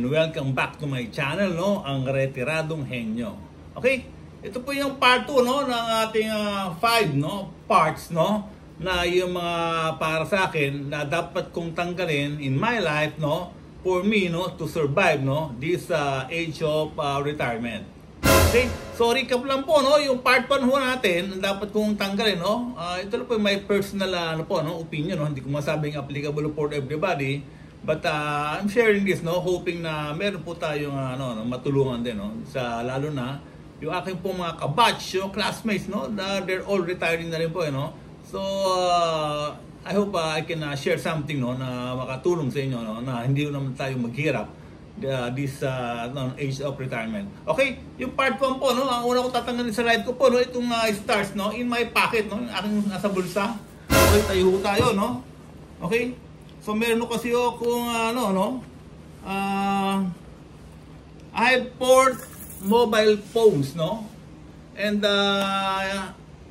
welcome back to my channel, no? Ang Retiradong Henyo. Okay? Ito po yung part 2, no, ng ating 5, no, parts, no, na yung mga para sa akin na dapat kong tanggalin in my life, no, for me, no, to survive, no, this age of retirement. Okay? So recap lang po, no, yung part 1 ho natin na dapat kong tanggalin, no. Ito lang po yung my personal ano po, no, opinion, no. Hindi ko masabing applicable for everybody. But I'm sharing this, no, hoping na meron po tayong matulungan din, no, sa lalo na yung aking po mga kabatch, yung classmates, no, they're all retiring na rin po, no. So I hope I can share something, no, na makatulong sa inyo, no, na hindi naman tayo maghirap this age of retirement. Okay, yung part 1 po, no, ang una ko tatanggalin sa ride ko po, no, itong stars, no, in my pocket, no, yung aking nasa bulsa. Okay, tayo, no. Okay. So meron kasi akong I have 4 mobile phones, no? And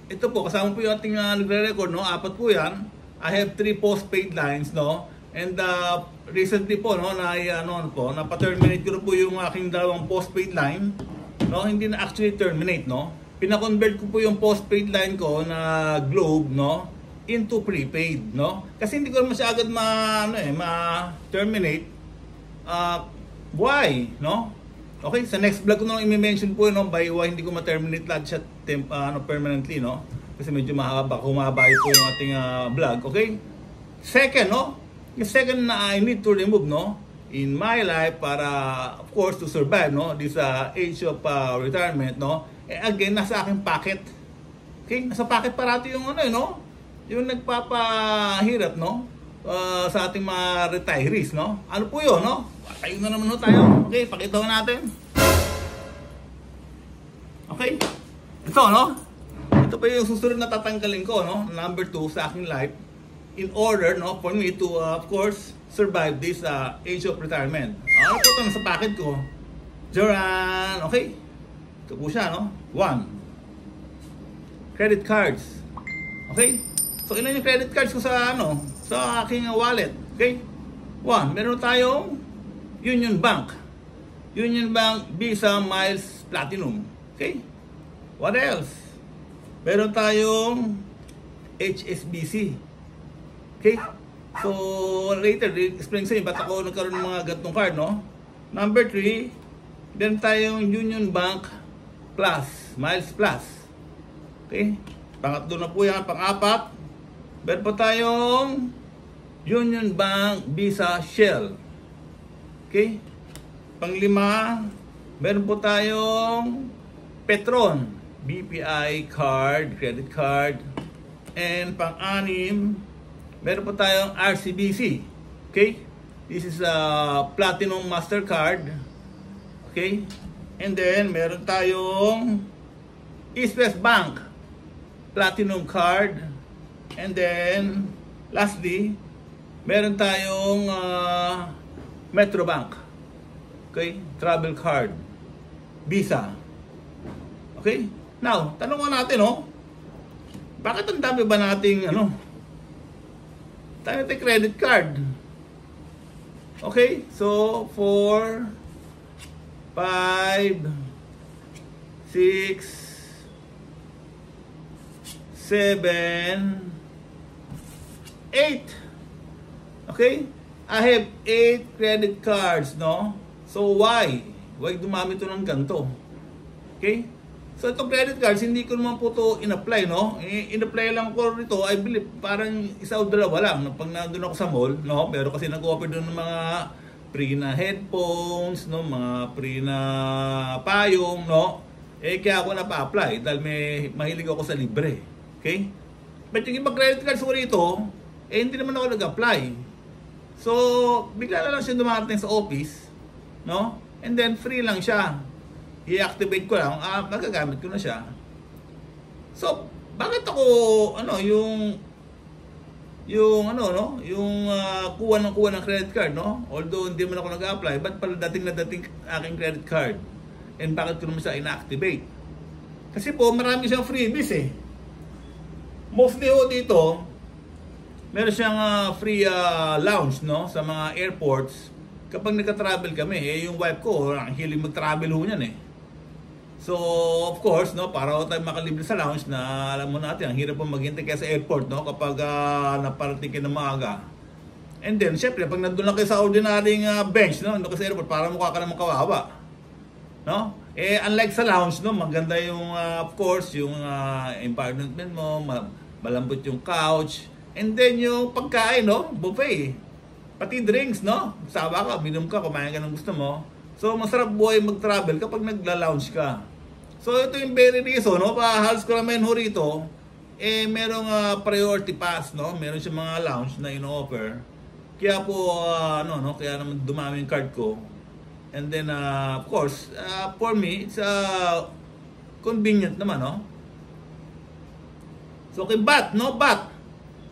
ito po kasama po yung ating nagre-record, no? 4 po 'yan. I have 3 postpaid lines, no? And recently po, no, napa-terminate ko na po yung aking dalawang postpaid line, no? Hindi na actually terminate, no? Pina-convert ko po yung postpaid line ko na Globe, no, into prepaid, no? Kasi hindi ko naman siya agad ma-terminate. Why, no? Okay, sa next vlog ko na lang i-mention po, no, by why hindi ko ma-terminate lahat siya permanently, no? Kasi medyo humaba po yung ating vlog, okay? Second, no? Yung second na I need to remove, no, in my life para, of course, to survive, no, this age of retirement, no? Again, nasa aking pocket. Okay? Nasa pocket parati yung no? Yung nagpapahirap, no, sa ating mga retirees, no? Ano po yun, no? Patayin na naman, no, tayo. Okay, pakita natin. Okay? Ito, no? Ito pa yung susunod na tatanggalin ko, no? Number 2 sa aking life. In order, no, for me to, of course, survive this age of retirement. Ano po ito? Nasa packet ko. Joran. Okay? Ito po siya, no? 1. Credit cards. Okay? So, ilan yung credit cards ko sa sa aking wallet? Okay? 1, meron tayong Union Bank. Union Bank Visa Miles Platinum. Okay? What else? Meron tayong HSBC. Okay? So, later, explain sa inyo ba't ako nagkaroon ng mga gantong card, no? Number 3, meron tayong Union Bank Plus, Miles Plus. Okay? Pangatlo na po yan, pang-4. Meron po tayong Union Bank Visa Shell. Okay? Pang-5, meron po tayong Petron BPI card, credit card. And pang-6, meron po tayong RCBC. Okay? This is a Platinum Mastercard. Okay? And then meron tayong East West Bank Platinum Card. And then, lastly, meron tayong Metrobank. Okay? Travel card. Visa. Okay? Now, tanong ko natin, no? Bakit ang dami ba nating, tayo natin credit card? Okay? So, 4, 5, 6, 7, 8. Okay? I have 8 credit cards, no? So why? Why dumami ito ng ganito? Okay? So itong credit cards, hindi ko naman po ito in-apply, no? In-apply lang ko rito, I believe, parang isa o dalawa lang. Pag nandun ako sa mall, no? Pero kasi nag-offer doon ng mga free na headphones, no? Mga free na payong, no? Kaya ako na-apply dahil mahilig ako sa libre. Okay? But yung ibang credit cards ko rito, hindi naman ako nag-apply. So, bigla na lang siya dumarating sa office, no? And then, free lang siya. I-activate ko lang, magagamit ko na siya. So, bakit ako, yung kuha ng credit card, no? Although, hindi man ako nag-apply, ba't pala dating aking credit card? And bakit ko naman siya ina-activate? Kasi po, marami siyang freebies, eh. Mostly ho dito, meron siyang free lounge, no, sa mga airports. kapag nagka-travel kami, yung wife ko, ang hiling mag-travel ho niyan So, of course, no, para tayo makalibre sa lounge na alam mo natin, ang hirap po maghintay kaya sa airport, no, kapag naparating kayo ng maaga. And then, syempre, pag nandun lang kayo sa ordinary bench, no, nandun kayo sa airport, para mukha ka naman kawawa. No? Unlike sa lounge, no, maganda yung, of course, yung environment mo, malambot yung couch, and then yung pagkain, no, buffet. Pati drinks, no? Sawa ka, minum ka, kumain ka ng gusto mo. So, masarap buhay mag-travel kapag nagla-lounge ka. So, ito yung very reason, no? Halos ko naman ho rito, merong priority pass, no? Meron siya mga lounge na ino-offer. Kaya po, kaya naman dumami yung card ko. And then, of course, for me, it's convenient naman, no? So, okay, but,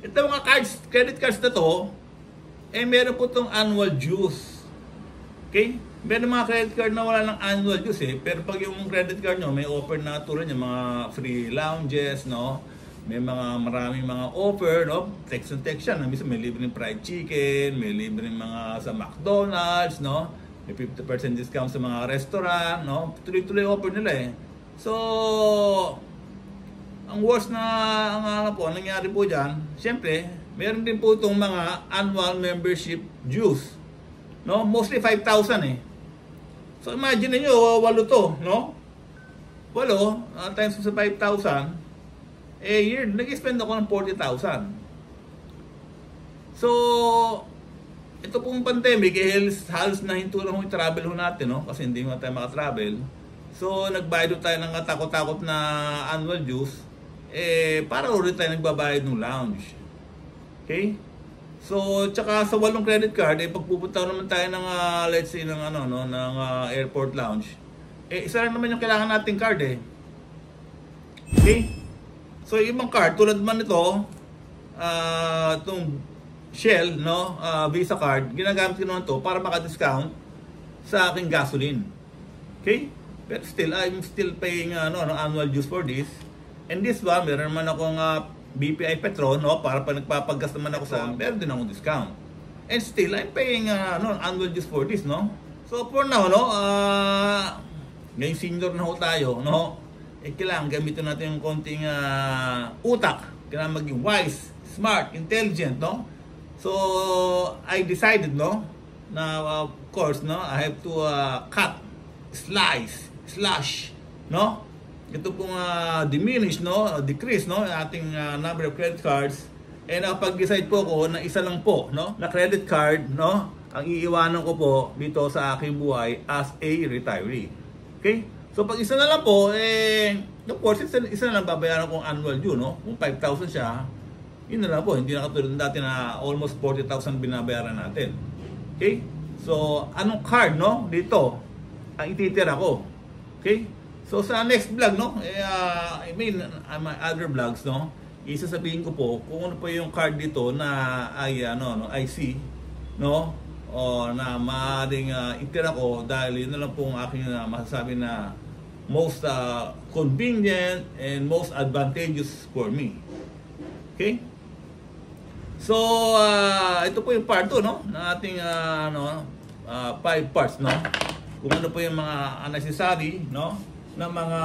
ito mga cards, credit cards na to, meron po itong annual dues. Okay? Meron mga credit card na wala ng annual dues pero pag yung credit card nyo, may offer na tulad yung mga free lounges, no? May maraming mga offer, no? Text and text yan. Minsan may libreng fried chicken, may libreng mga sa McDonald's, no? May 50% discount sa mga restaurant, no? Tuloy-tuloy offer nila So, ang worst na nangyari po dyan, syempre, meron din po itong mga annual membership dues. No? Mostly 5,000 So imagine niyo 8 to, no? 8 times sa 5,000, year, nag-spend ako ng 40,000. So, ito pong pandemic, halos nahinto lang yung travel natin, no? Kasi hindi mo tayo makatravel. So, nagbayad tayo ng takot-takot na annual dues, para ulit tayo nagbabayad ng lounge. Okay? So, tsaka sa 8 credit card, pagpupunta naman tayo ng, let's say, ng, ng airport lounge, isa lang naman yung kailangan nating card Okay? So, yung ibang card, tulad man ito, itong Shell, no, Visa card, ginagamit ko naman to para maka-discount sa aking gasoline. Okay? But still, I'm still paying annual dues for this. And this one, meron naman akong BPI Petron, no, para pag nagpapaggas naman ako sa, meron din akong discount. And still, I'm paying annual dues for this, no. So for now, no, ngayong senior na ho tayo, no, kailangan gamitin natin yung konting utak. Kailangan maging wise, smart, intelligent, no. So I decided, no, na of course, no, I have to cut, slash, no. Ito pong diminish, no, decrease, no, ating number of credit cards. And pag-decide po ko na isa lang po, no, na credit card, no, ang iiwanan ko po dito sa aking buhay as a retiree. Okay? So pag isa na lang po, of course, isa na lang babayaran kong annual due, no. Kung 5,000 siya, yun na lang po, hindi na katulad dati na almost 40,000 binabayaran natin. Okay? So, anong card, no, dito ang ititira ko. Okay? So sa next vlog, no, I mean, my other vlogs, no, isasabihin ko po kung ano po yung card dito na ay IC, no, o na maaaring itira ko dahil yun na lang po ang aking masasabi na most convenient and most advantageous for me. Okay? So ito po yung part 2, no, ng ating 5 parts, no, kung ano po yung mga unnecessary, no, na mga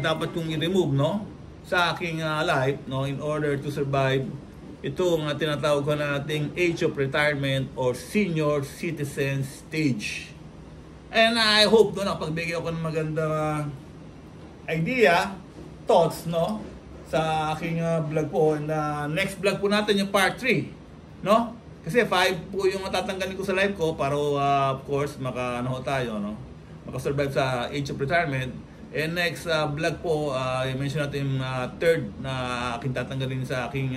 dapat kong i-remove, no, sa aking life, no, in order to survive itong tinatawag ko nating age of retirement or senior citizen stage. And I hope, no, napagbigay ako ng magandang idea, thoughts, no, sa aking vlog po. And next vlog po natin yung part 3, no, kasi 5 po yung matatanggalin ko sa life ko para of course tayo, no, makasurvive sa age of retirement. And next vlog po, i-mention natin yung third na aking tatanggalin sa aking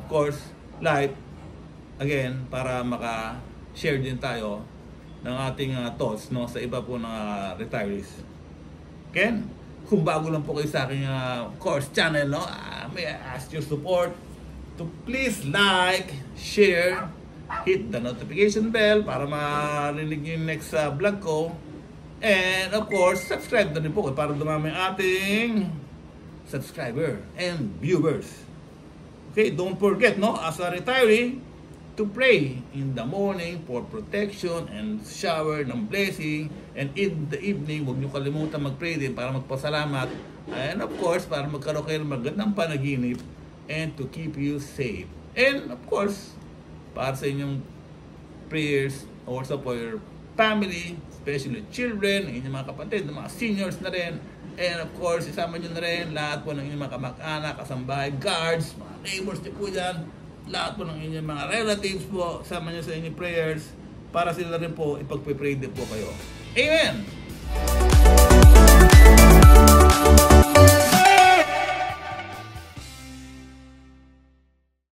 course life. Again, para maka-share din tayo ng ating thoughts, no, sa iba po na retirees. Again, kung bago lang po kayo sa aking course channel, no, may I ask your support to please like, share, hit the notification bell para marinig yung next vlog ko. And of course, subscribe na rin po para dumami ang ating subscriber and viewers. Okay, don't forget, no, as a retiree, to pray in the morning for protection and shower ng blessing, and in the evening, huwag nyo kalimutan mag-pray din para magpasalamat, and of course, para magkaroon kayo ng magandang panaginip and to keep you safe. And of course, para sa inyong prayers also for your family, especially children, inyong mga kapatid, mga seniors na rin, and of course, isama nyo na rin lahat po ng inyong mga kamag-anak, kasambahay, guards, mga neighbors nyo po dyan, lahat po ng inyong mga relatives po, sama nyo sa inyong prayers para sila rin po ipagpipray din po kayo. Amen!